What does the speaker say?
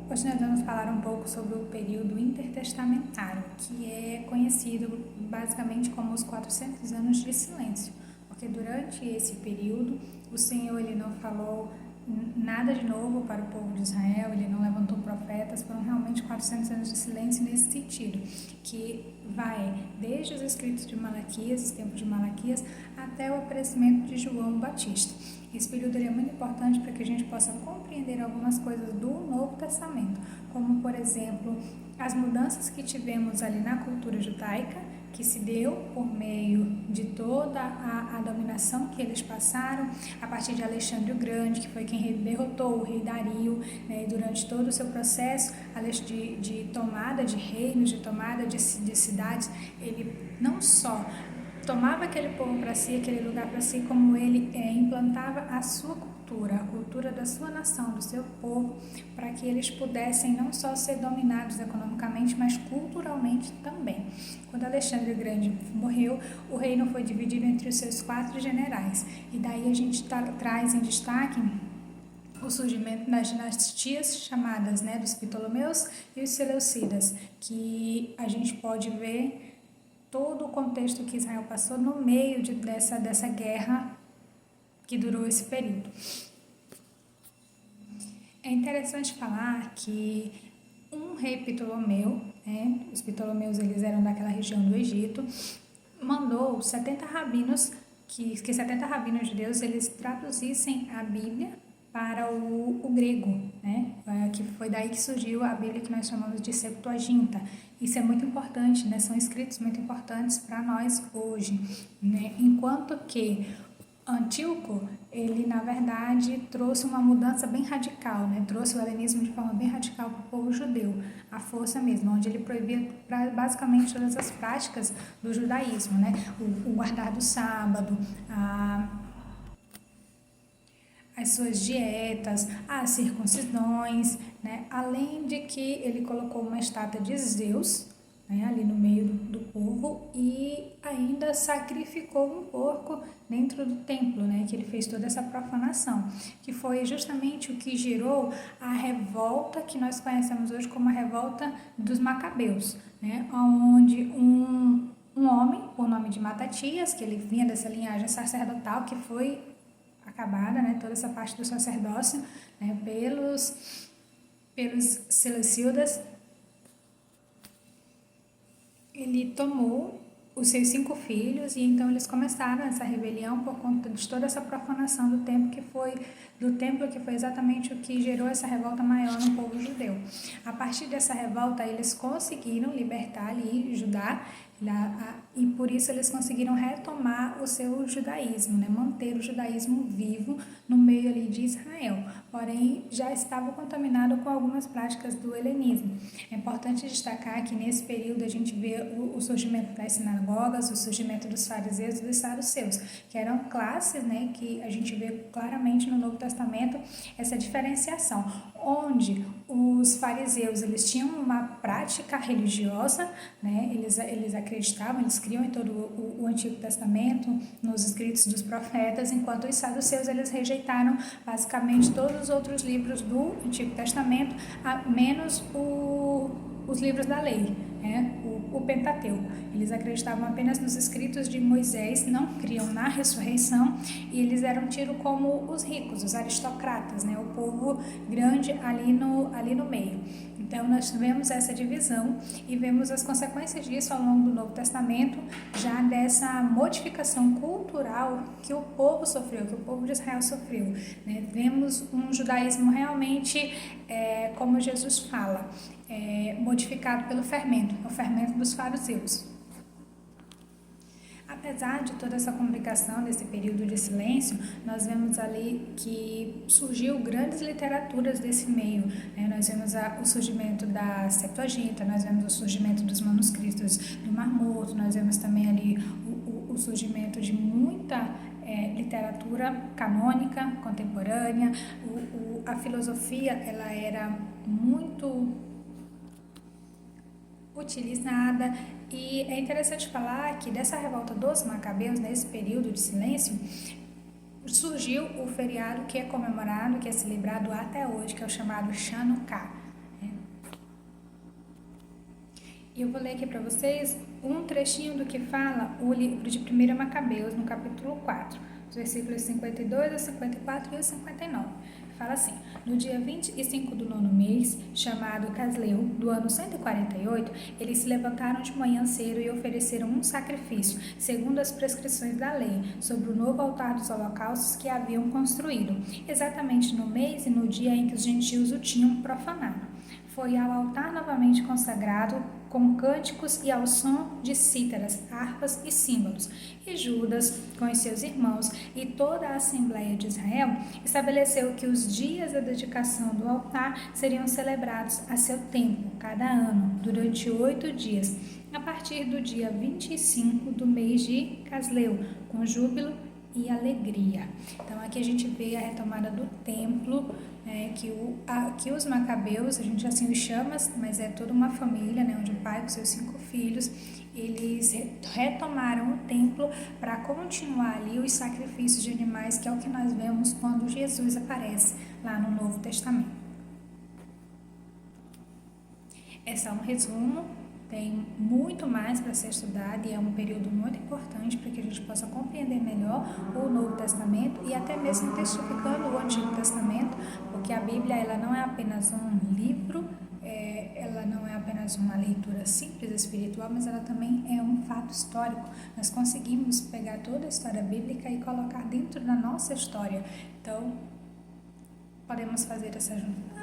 Hoje nós vamos falar um pouco sobre o período intertestamentário, que é conhecido basicamente como os 400 anos de silêncio, porque durante esse período o Senhor ele não falou nada de novo para o povo de Israel, ele não levantou profetas, foram realmente 400 anos de silêncio nesse sentido, que vai desde os escritos de Malaquias, os tempos de Malaquias, até o aparecimento de João Batista. Esse período é muito importante para que a gente possa compreender algumas coisas do Novo Testamento, como, por exemplo, as mudanças que tivemos ali na cultura judaica, que se deu por meio de toda a dominação que eles passaram, a partir de Alexandre o Grande, que foi quem derrotou o rei Dario, né, durante todo o seu processo de tomada de reinos, de tomada de cidades, ele não só tomava aquele povo para si, aquele lugar para si, como ele implantava a sua cultura, a cultura da sua nação, do seu povo, para que eles pudessem não só ser dominados economicamente, mas culturalmente também. Quando Alexandre o Grande morreu, o reino foi dividido entre os seus 4 generais, e daí a gente traz em destaque o surgimento das dinastias chamadas, né, dos Ptolomeus e os Seleucidas, que a gente pode ver todo o contexto que Israel passou no meio dessa guerra que durou esse período. É interessante falar que um rei Ptolomeu, né, os Ptolomeus eles eram daquela região do Egito, mandou 70 rabinos, que 70 rabinos judeus eles traduzissem a Bíblia para o grego, né? Que foi daí que surgiu a Bíblia que nós chamamos de Septuaginta. Isso é muito importante, né? São escritos muito importantes para nós hoje, né? Enquanto que Antíoco, ele na verdade trouxe uma mudança bem radical, né? Trouxe o helenismo de forma bem radical para o povo judeu, a força mesmo, onde ele proibia basicamente todas as práticas do judaísmo, né? O guardar do sábado, as suas dietas, as circuncisões, né? Além de que ele colocou uma estátua de Zeus, né, ali no meio do povo, e ainda sacrificou um porco dentro do templo, né, que ele fez toda essa profanação, que foi justamente o que gerou a revolta que nós conhecemos hoje como a revolta dos Macabeus, né, onde um homem, por nome de Matatias, que ele vinha dessa linhagem sacerdotal, que foi acabada, né, toda essa parte do sacerdócio, né, pelos Seleucidas. Ele tomou os seus 5 filhos e então eles começaram essa rebelião por conta de toda essa profanação do templo que foi exatamente o que gerou essa revolta maior no povo judeu. A partir dessa revolta eles conseguiram libertar ali Judá, e por isso eles conseguiram retomar o seu judaísmo, né? Manter o judaísmo vivo no meio ali de Israel, porém já estava contaminado com algumas práticas do helenismo. É importante destacar que nesse período a gente vê o surgimento das sinagogas, o surgimento dos fariseus e dos saduceus, que eram classes, né, que a gente vê claramente no Novo Testamento essa diferenciação, onde os fariseus eles tinham uma prática religiosa, né, eles acreditavam, eles criam em todo o Antigo Testamento, nos escritos dos profetas, enquanto os saduceus eles rejeitaram basicamente todos os outros livros do Antigo Testamento, menos os livros da lei, né? O Pentateuco. Eles acreditavam apenas nos escritos de Moisés, não criam na ressurreição, e eles eram tidos como os ricos, os aristocratas, né? O povo grande ali no meio. Então nós vemos essa divisão e vemos as consequências disso ao longo do Novo Testamento, já dessa modificação cultural que o povo sofreu, que o povo de Israel sofreu, né? Vemos um judaísmo realmente, como Jesus fala, modificado pelo fermento, o fermento dos fariseus. Apesar de toda essa complicação desse período de silêncio, nós vemos ali que surgiu grandes literaturas desse meio, né? Nós vemos o surgimento da Septuaginta, nós vemos o surgimento dos manuscritos do Mar Morto, nós vemos também ali o surgimento de muita literatura canônica, contemporânea. A filosofia ela era muito utilizada, e é interessante falar que dessa revolta dos Macabeus, nesse período de silêncio, surgiu o feriado que é comemorado, que é celebrado até hoje, que é o chamado Chanukah. E eu vou ler aqui para vocês um trechinho do que fala o livro de 1 Macabeus, no capítulo 4, os versículos 52 a 54 e 59. Fala assim: no dia 25 do 9º mês, chamado Casleu, do ano 148, eles se levantaram de manhã cedo e ofereceram um sacrifício, segundo as prescrições da lei, sobre o novo altar dos holocaustos que haviam construído, exatamente no mês e no dia em que os gentios o tinham profanado. Foi ao altar novamente consagrado, com cânticos e ao som de cítaras, harpas e símbolos. E Judas, com os seus irmãos e toda a Assembleia de Israel, estabeleceu que os dias da dedicação do altar seriam celebrados a seu tempo, cada ano, durante 8 dias, a partir do dia 25 do mês de Casleu, com júbilo e alegria. Então aqui a gente vê a retomada do templo, que os macabeus, a gente assim os chama, mas é toda uma família, onde o pai com seus 5 filhos, eles retomaram o templo para continuar ali os sacrifícios de animais, que é o que nós vemos quando Jesus aparece lá no Novo Testamento. Esse é um resumo. Tem muito mais para ser estudado e é um período muito importante para que a gente possa compreender melhor o Novo Testamento e até mesmo testificando o Antigo Testamento, porque a Bíblia ela não é apenas um livro, ela não é apenas uma leitura simples espiritual, mas ela também é um fato histórico. Nós conseguimos pegar toda a história bíblica e colocar dentro da nossa história. Então, podemos fazer essa junção.